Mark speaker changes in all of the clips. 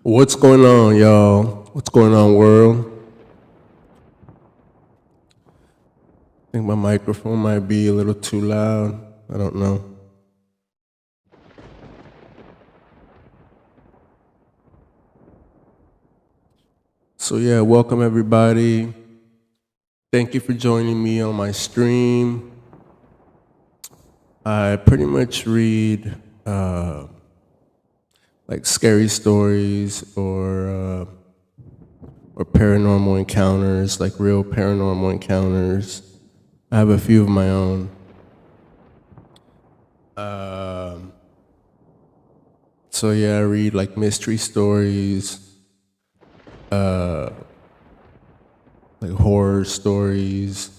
Speaker 1: What's going on, y'all? What's going on, world? I think my microphone might be a little too loud. I don't know. So, yeah, welcome everybody. Thank you for joining me on my stream. I pretty much read like scary stories or paranormal encounters, like real paranormal encounters. I have a few of my own. So yeah, I read like mystery stories, like horror stories,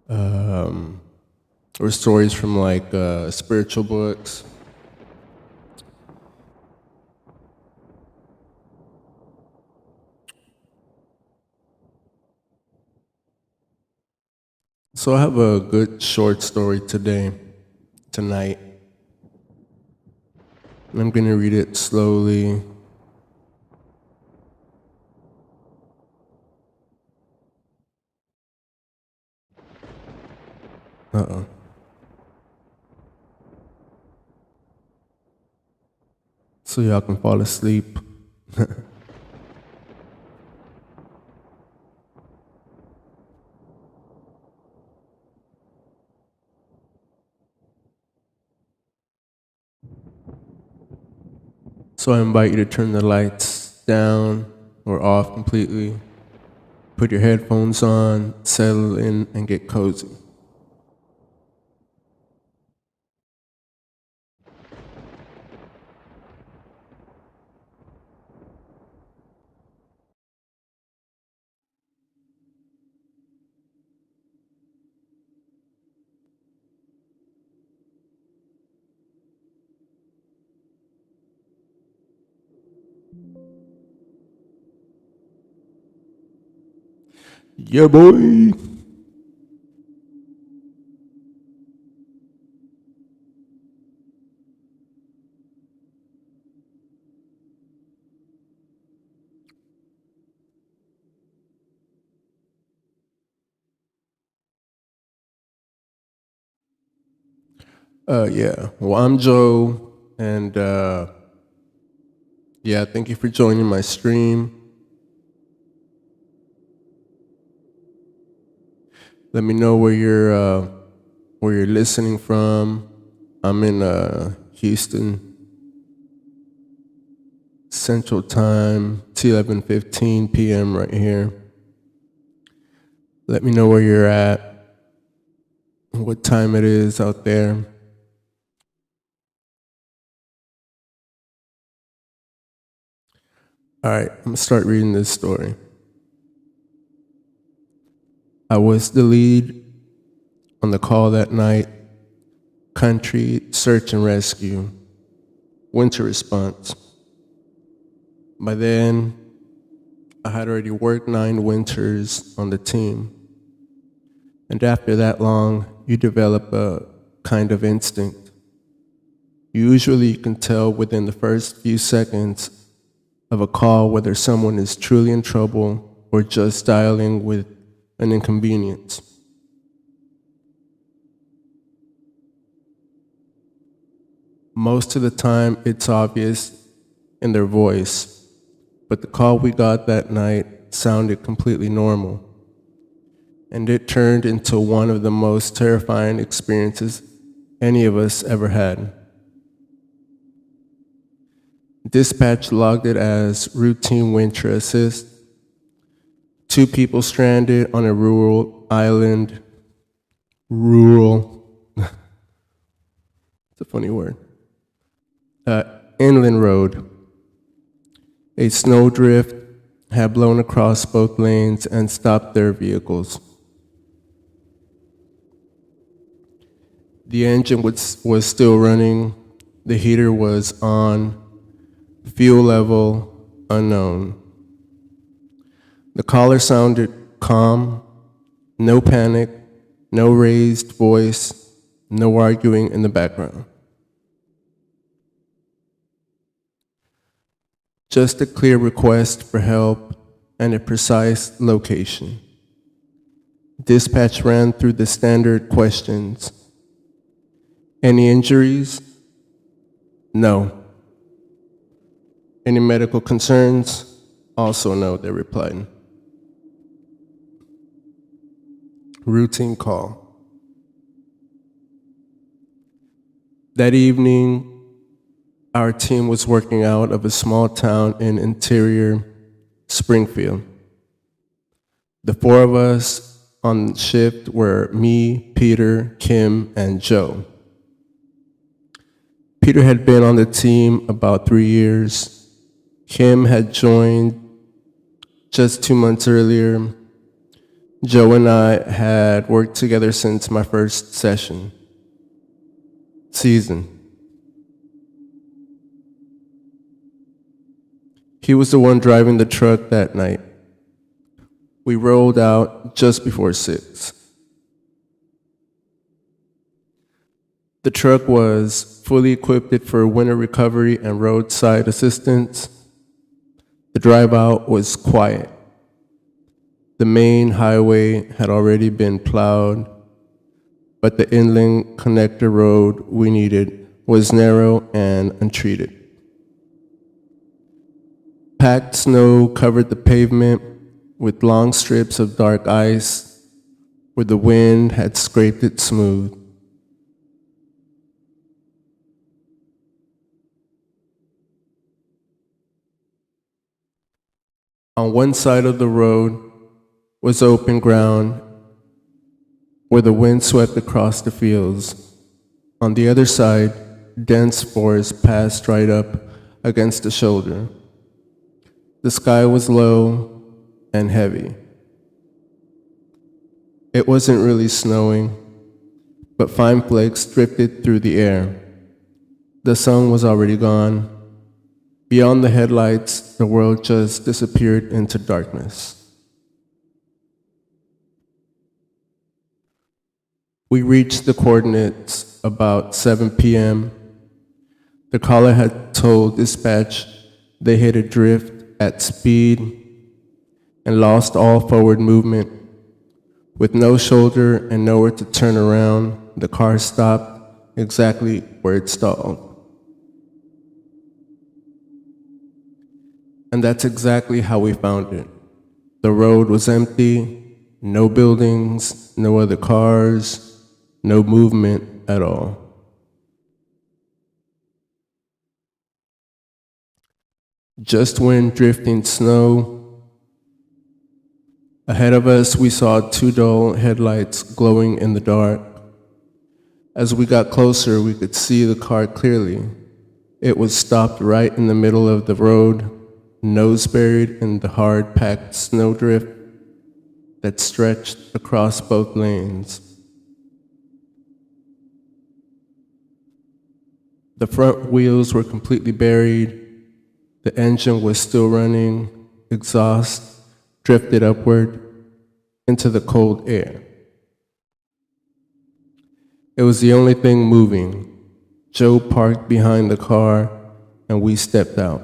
Speaker 1: or stories from like spiritual books. So I have a good short story tonight. And I'm gonna read it slowly. Uh-oh. So y'all can fall asleep. So I invite you to turn the lights down or off completely. Put your headphones on, settle in, and get cozy. Yeah, boy. Yeah. Well, I'm Joe, and yeah, thank you for joining my stream. Let me know where you're listening from. I'm in Houston Central Time. It's 11:15 p.m. right here. Let me know where you're at, what time it is out there. All right, I'm gonna start reading this story. I was the lead on the call that night. Country search and rescue. Winter response. By then, I had already worked 9 winters on the team. And after that long, you develop a kind of instinct. Usually you can tell within the first few seconds of a call whether someone is truly in trouble or just dialing with an inconvenience. Most of the time, it's obvious in their voice, but the call we got that night sounded completely normal. And it turned into one of the most terrifying experiences any of us ever had. Dispatch logged it as routine winter assist. 2 people stranded on a rural island. Rural. It's a funny word. Inland road. A snowdrift had blown across both lanes and stopped their vehicles. The engine was still running, the heater was on, fuel level unknown. The caller sounded calm, no panic, no raised voice, no arguing in the background. just a clear request for help and a precise location. Dispatch ran through the standard questions. Any injuries? No. Any medical concerns? Also no, they replied. Routine call. That evening, our team was working out of a small town in interior Springfield. The four of us on shift were me, Peter, Kim, and Joe. Peter had been on the team about 3 years. Kim had joined just 2 months earlier. Joe and I had worked together since my first season. He was the one driving the truck that night. We rolled out just before 6. The truck was fully equipped for winter recovery and roadside assistance. The drive out was quiet. The main highway had already been plowed, but the inland connector road we needed was narrow and untreated. Packed snow covered the pavement with long strips of dark ice where the wind had scraped it smooth. On one side of the road was open ground where the wind swept across the fields. On the other side, dense forest passed right up against the shoulder. The sky was low and heavy. It wasn't really snowing, but fine flakes drifted through the air. The sun was already gone. Beyond the headlights, the world just disappeared into darkness. We reached the coordinates about 7 p.m. The caller had told dispatch they hit a drift at speed and lost all forward movement. With no shoulder and nowhere to turn around, the car stopped exactly where it stalled. And that's exactly how we found it. The road was empty, no buildings, no other cars, no movement at all. Just when drifting snow, ahead of us we saw 2 dull headlights glowing in the dark. As we got closer, we could see the car clearly. It was stopped right in the middle of the road, nose buried in the hard-packed snowdrift that stretched across both lanes. The front wheels were completely buried. The engine was still running. Exhaust drifted upward into the cold air. It was the only thing moving. Joe parked behind the car, and we stepped out.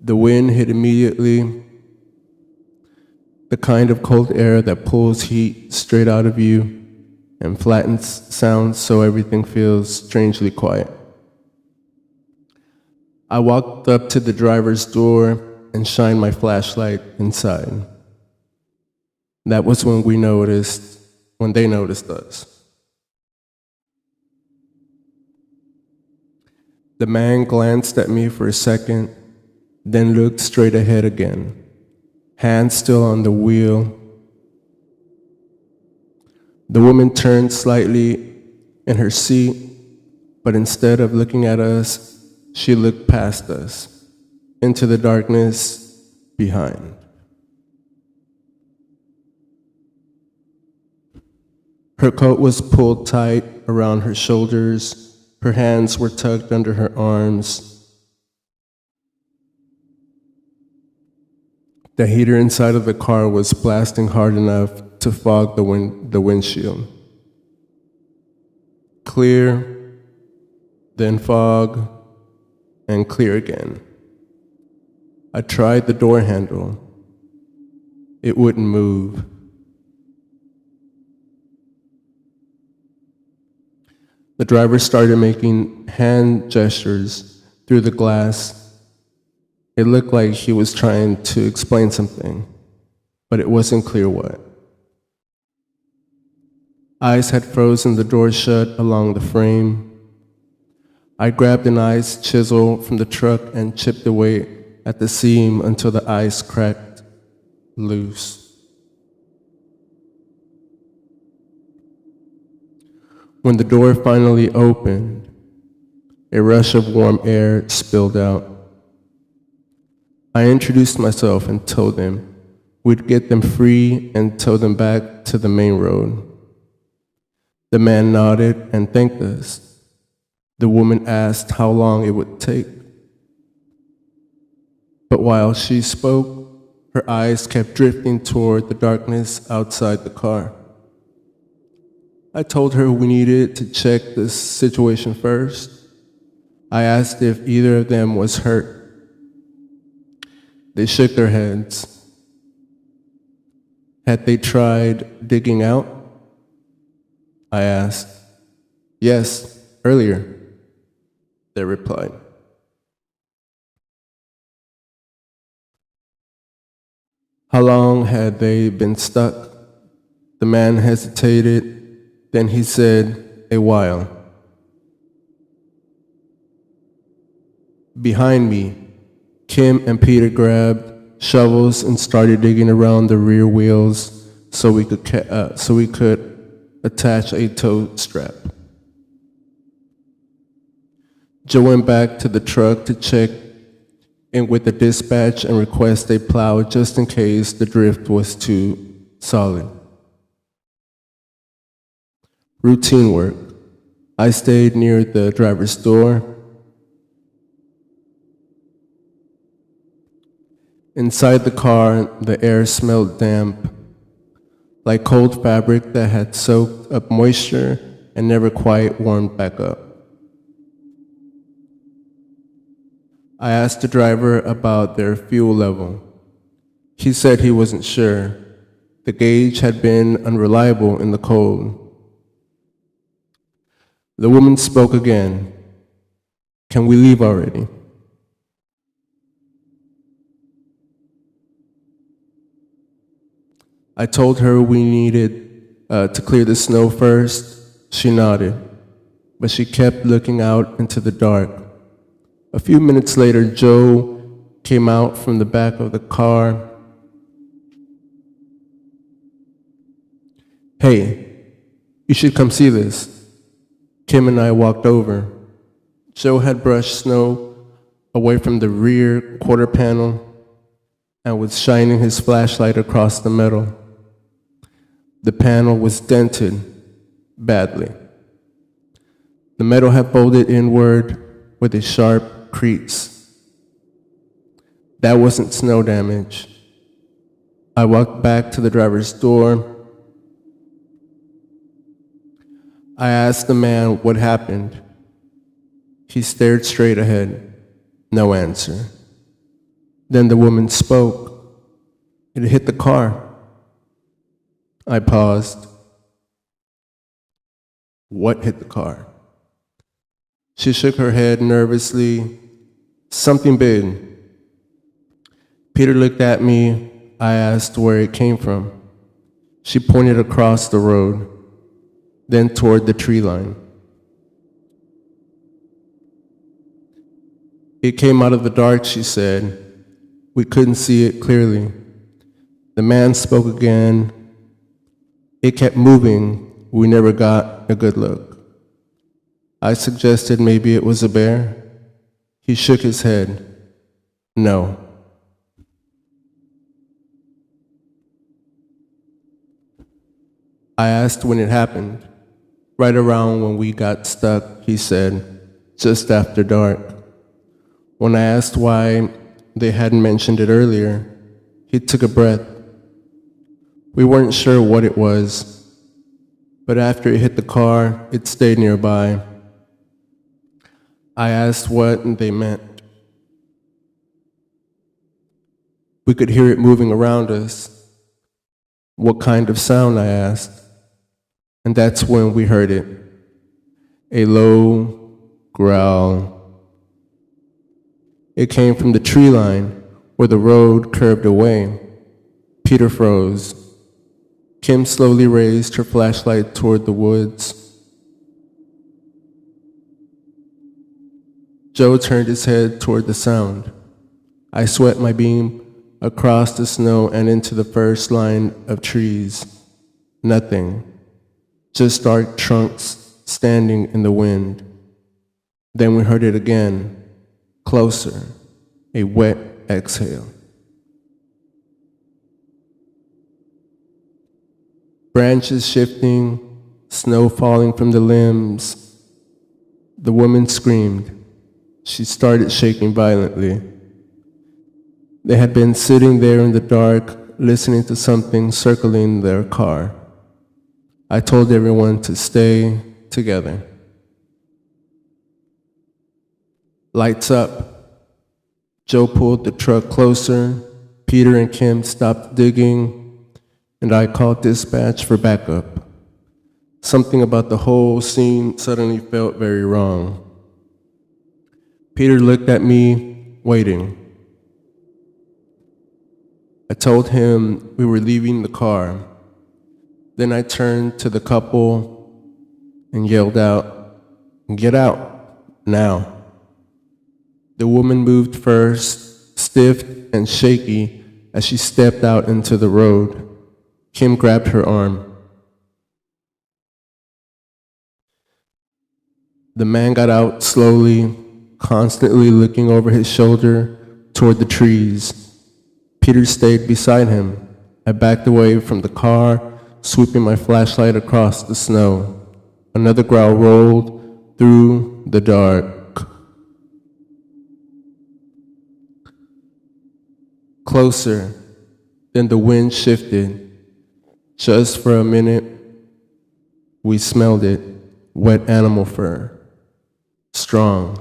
Speaker 1: The wind hit immediately, the kind of cold air that pulls heat straight out of you and flattens sound so everything feels strangely quiet. I walked up to the driver's door and shined my flashlight inside. That was when they noticed us. The man glanced at me for a second, then looked straight ahead again, hands still on the wheel. The woman turned slightly in her seat, but instead of looking at us, she looked past us, into the darkness behind. Her coat was pulled tight around her shoulders. Her hands were tucked under her arms. The heater inside of the car was blasting hard enough to fog the windshield. Clear, then fog, and clear again. I tried the door handle. It wouldn't move. The driver started making hand gestures through the glass. It looked like he was trying to explain something, but it wasn't clear what. Ice had frozen the door shut along the frame. I grabbed an ice chisel from the truck and chipped away at the seam until the ice cracked loose. When the door finally opened, a rush of warm air spilled out. I introduced myself and told them we'd get them free and tow them back to the main road. The man nodded and thanked us. The woman asked how long it would take. But while she spoke, her eyes kept drifting toward the darkness outside the car. I told her we needed to check the situation first. I asked if either of them was hurt. They shook their heads. Had they tried digging out? I asked. Yes, earlier, they replied. How long had they been stuck? The man hesitated. Then he said, a while. Behind me, Kim and Peter grabbed shovels and started digging around the rear wheels so we could attach a tow strap. Joe went back to the truck to check in with the dispatch and request a plow just in case the drift was too solid. Routine work. I stayed near the driver's door. Inside the car, the air smelled damp, like cold fabric that had soaked up moisture and never quite warmed back up. I asked the driver about their fuel level. He said he wasn't sure. The gauge had been unreliable in the cold. The woman spoke again. Can we leave already? I told her we needed to clear the snow first. She nodded, but she kept looking out into the dark. A few minutes later, Joe came out from the back of the car. Hey, you should come see this. Kim and I walked over. Joe had brushed snow away from the rear quarter panel and was shining his flashlight across the metal. The panel was dented badly. The metal had folded inward with a sharp crease. That wasn't snow damage. I walked back to the driver's door. I asked the man what happened. He stared straight ahead. No answer. Then the woman spoke. It hit the car. I paused. What hit the car? She shook her head nervously. Something big. Peter looked at me. I asked where it came from. She pointed across the road, then toward the tree line. It came out of the dark, she said. We couldn't see it clearly. The man spoke again. It kept moving. We never got a good look. I suggested maybe it was a bear. He shook his head. No. I asked when it happened. Right around when we got stuck, he said, just after dark. When I asked why they hadn't mentioned it earlier, he took a breath. We weren't sure what it was, but after it hit the car, it stayed nearby. I asked what they meant. We could hear it moving around us. What kind of sound, I asked. And that's when we heard it. A low growl. It came from the tree line where the road curved away. Peter froze. Kim slowly raised her flashlight toward the woods. Joe turned his head toward the sound. I swept my beam across the snow and into the first line of trees. Nothing. Just dark trunks standing in the wind. Then we heard it again, closer, a wet exhale. Branches shifting, snow falling from the limbs. The woman screamed. She started shaking violently. They had been sitting there in the dark, listening to something circling their car. I told everyone to stay together. Lights up. Joe pulled the truck closer. Peter and Kim stopped digging, and I called dispatch for backup. Something about the whole scene suddenly felt very wrong. Peter looked at me, waiting. I told him we were leaving the car. Then I turned to the couple and yelled out, "Get out, now." The woman moved first, stiff and shaky, as she stepped out into the road. Kim grabbed her arm. The man got out slowly, constantly looking over his shoulder toward the trees. Peter stayed beside him. I backed away from the car, sweeping my flashlight across the snow. Another growl rolled through the dark. Closer, then the wind shifted. Just for a minute, we smelled it, wet animal fur. Strong,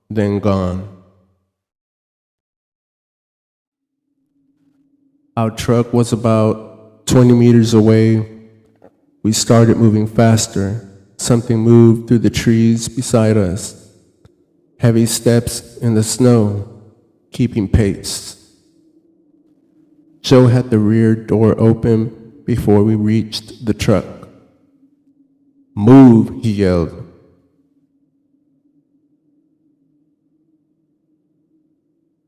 Speaker 1: then gone. Our truck was about 20 meters away. We started moving faster. Something moved through the trees beside us. Heavy steps in the snow, keeping pace. Joe had the rear door open before we reached the truck. "Move," he yelled.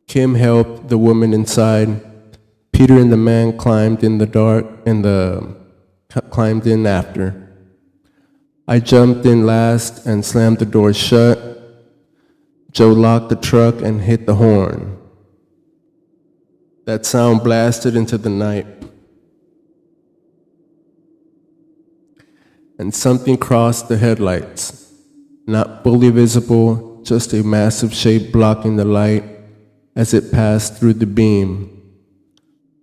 Speaker 1: Kim helped the woman inside. Peter and the man climbed in after. I jumped in last and slammed the door shut. Joe locked the truck and hit the horn. That sound blasted into the night. And something crossed the headlights. Not fully visible, just a massive shape blocking the light as it passed through the beam.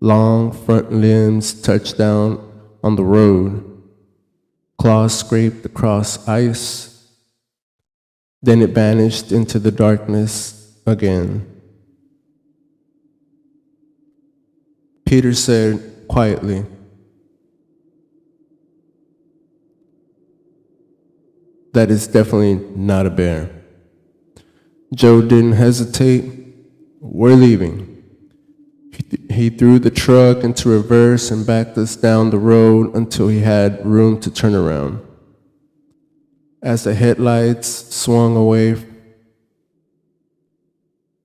Speaker 1: Long front limbs touched down on the road. Claws scraped across ice. Then it vanished into the darkness again. Peter said quietly, "That is definitely not a bear." Joe didn't hesitate. "We're leaving." He threw the truck into reverse and backed us down the road until he had room to turn around. As the headlights swung away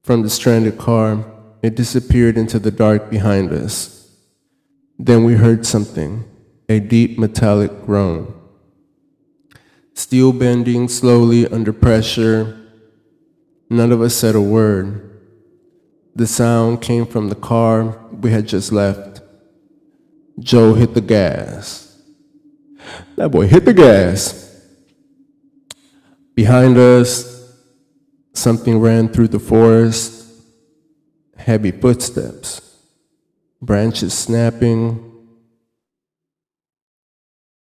Speaker 1: from the stranded car, it disappeared into the dark behind us. Then we heard something, a deep metallic groan. Steel bending slowly under pressure. None of us said a word. The sound came from the car we had just left. Joe hit the gas. That boy hit the gas. Behind us, something ran through the forest. Heavy footsteps, branches snapping,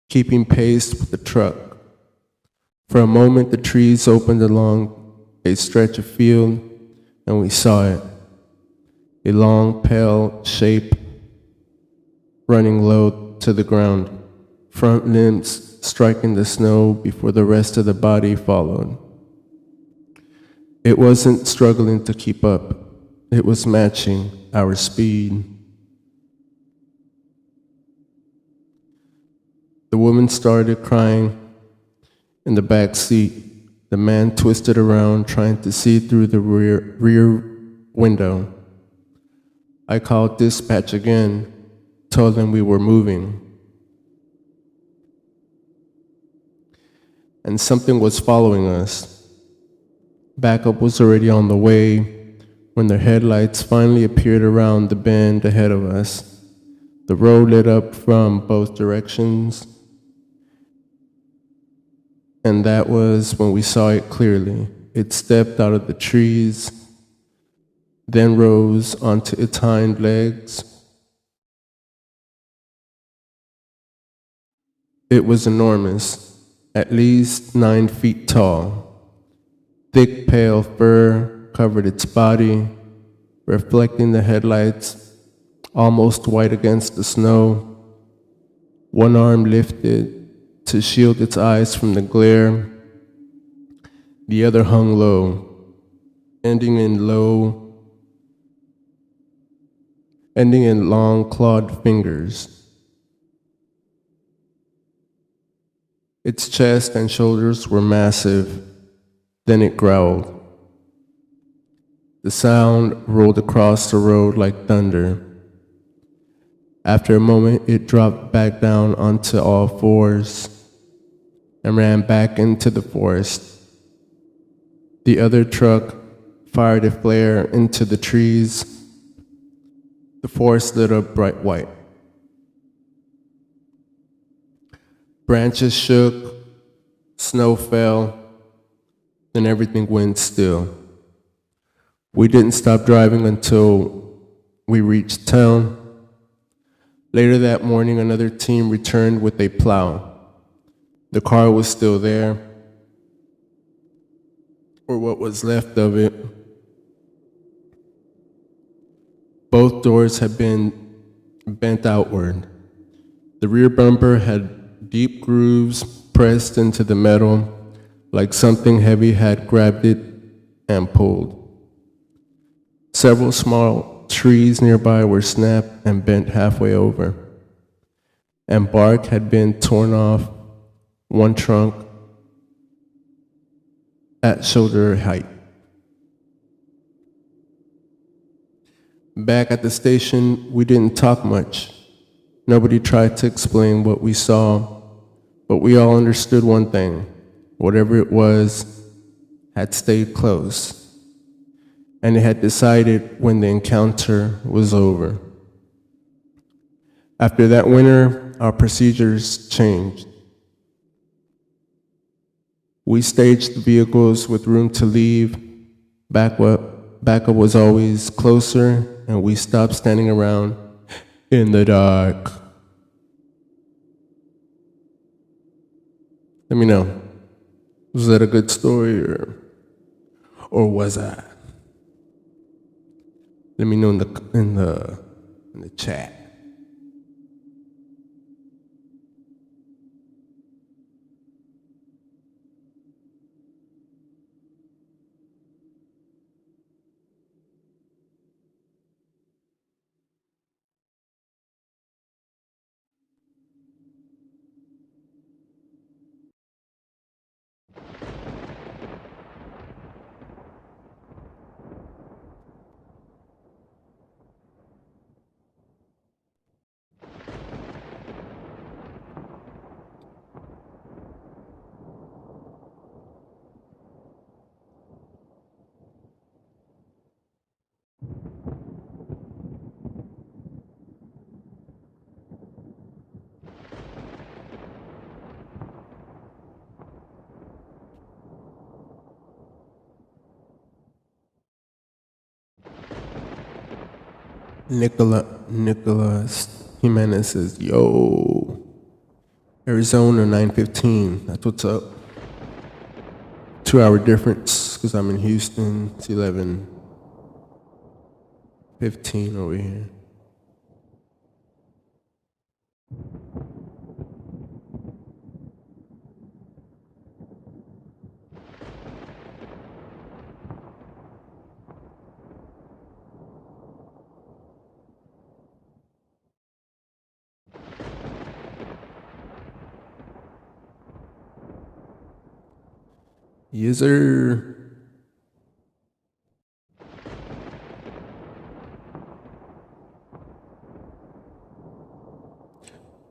Speaker 1: keeping pace with the truck. For a moment, the trees opened along a stretch of field, and we saw it. A long, pale shape running low to the ground, front limbs striking the snow before the rest of the body followed. It wasn't struggling to keep up. It was matching our speed. The woman started crying in the back seat. The man twisted around, trying to see through the rear window. I called dispatch again, told them we were moving. And something was following us. Backup was already on the way when their headlights finally appeared around the bend ahead of us. The road lit up from both directions, and that was when we saw it clearly. It stepped out of the trees, then rose onto its hind legs. It was enormous, at least 9 feet tall. Thick, pale fur covered its body, reflecting the headlights, almost white against the snow. One arm lifted to shield its eyes from the glare. The other hung low, ending in long clawed fingers. Its chest and shoulders were massive. Then it growled. The sound rolled across the road like thunder. After a moment, it dropped back down onto all fours and ran back into the forest. The other truck fired a flare into the trees. The forest lit up bright white. Branches shook, snow fell, then everything went still. We didn't stop driving until we reached town. Later that morning, another team returned with a plow. The car was still there, or what was left of it. Both doors had been bent outward. The rear bumper had deep grooves pressed into the metal, like something heavy had grabbed it and pulled. Several small trees nearby were snapped and bent halfway over, and bark had been torn off one trunk at shoulder height. Back at the station, we didn't talk much. Nobody tried to explain what we saw, but we all understood one thing. Whatever it was had stayed close, and it had decided when the encounter was over. After that winter, our procedures changed. We staged the vehicles with room to leave. Backup was always closer, and we stopped standing around in the dark. Let me know. Was that a good story, or was I? Let me know in the chat. Nicholas Jimenez says, yo, Arizona 915, that's what's up. 2 hour difference because I'm in Houston. It's 11:15 over here. Yes, sir.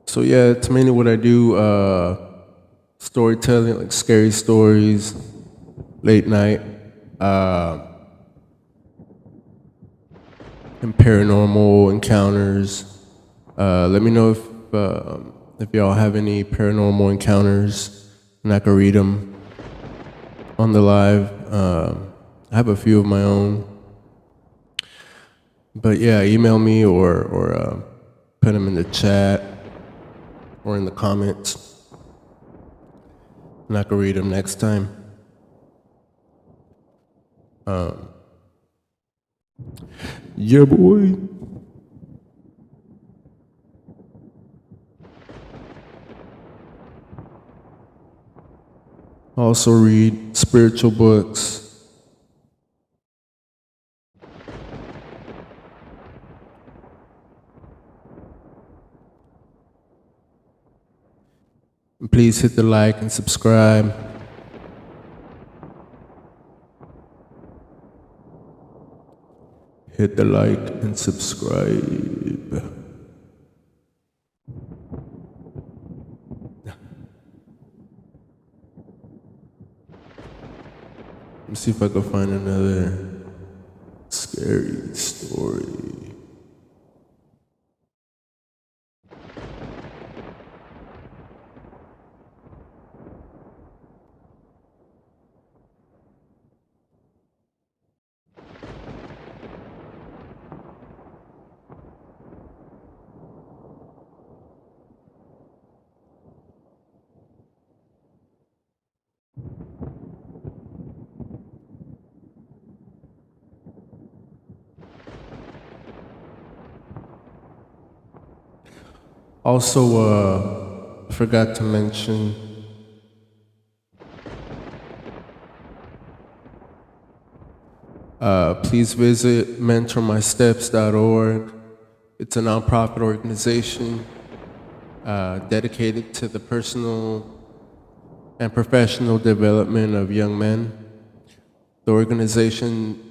Speaker 1: So yeah, it's mainly what I do. Storytelling, like scary stories, late night, and paranormal encounters. Let me know if y'all have any paranormal encounters, and I can read them on the live. I have a few of my own, but yeah, email me or put them in the chat or in the comments, and I can read them next time. Yeah, boy. Also read spiritual books. And please hit the like and subscribe. Hit the like and subscribe. Let me see if I can find another scary story. Also, forgot to mention, please visit mentormysteps.org. It's a nonprofit organization dedicated to the personal and professional development of young men. The organization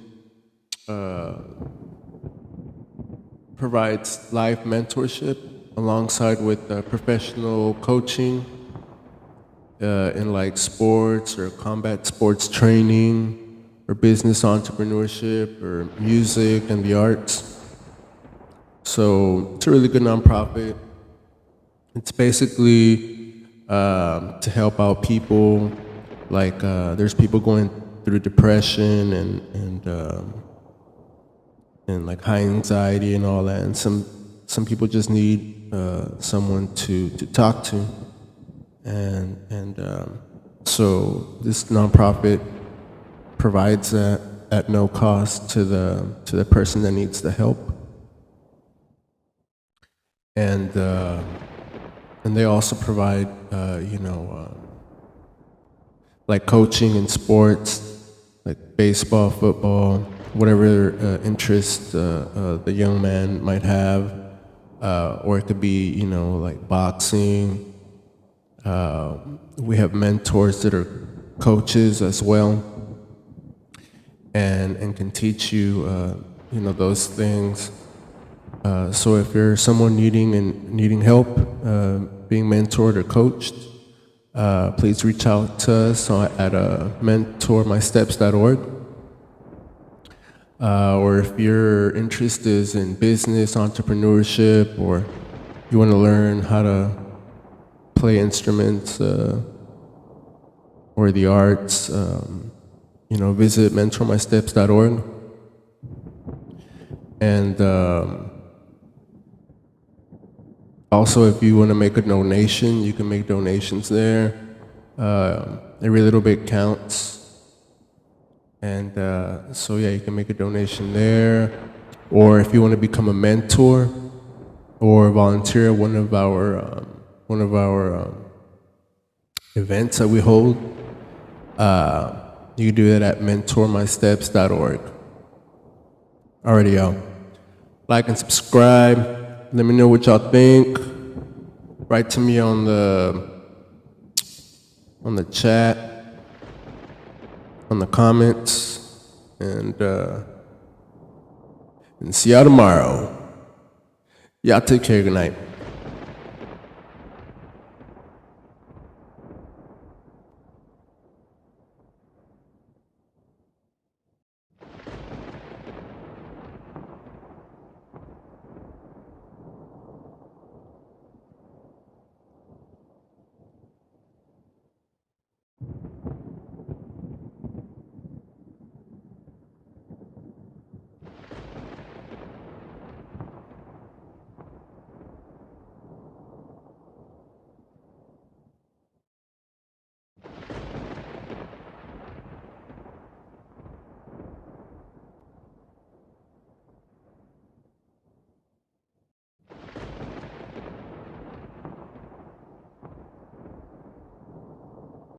Speaker 1: provides live mentorship alongside with professional coaching in like sports or combat sports training or business entrepreneurship or music and the arts. So it's a really good nonprofit. It's basically to help out people. Like there's people going through depression and like high anxiety and all that, and some people just need someone to talk to, and so this nonprofit provides that at no cost to the person that needs the help, and they also provide like coaching in sports, like baseball, football, whatever interest the young man might have, or it could be, like boxing. We have mentors that are coaches as well, and can teach you, those things. So if you're someone needing help, being mentored or coached, please reach out to us at mentormysteps.org. Or if your interest is in business, entrepreneurship, or you want to learn how to play instruments or the arts, visit mentormysteps.org. And also, if you want to make a donation, you can make donations there. Every little bit counts. And so yeah, you can make a donation there, or if you want to become a mentor or volunteer at one of our events that we hold, you can do that at mentormysteps.org. Already out. Like and subscribe. Let me know what y'all think. Write to me on the chat, on the comments, and see y'all tomorrow. Y'all take care. Good night.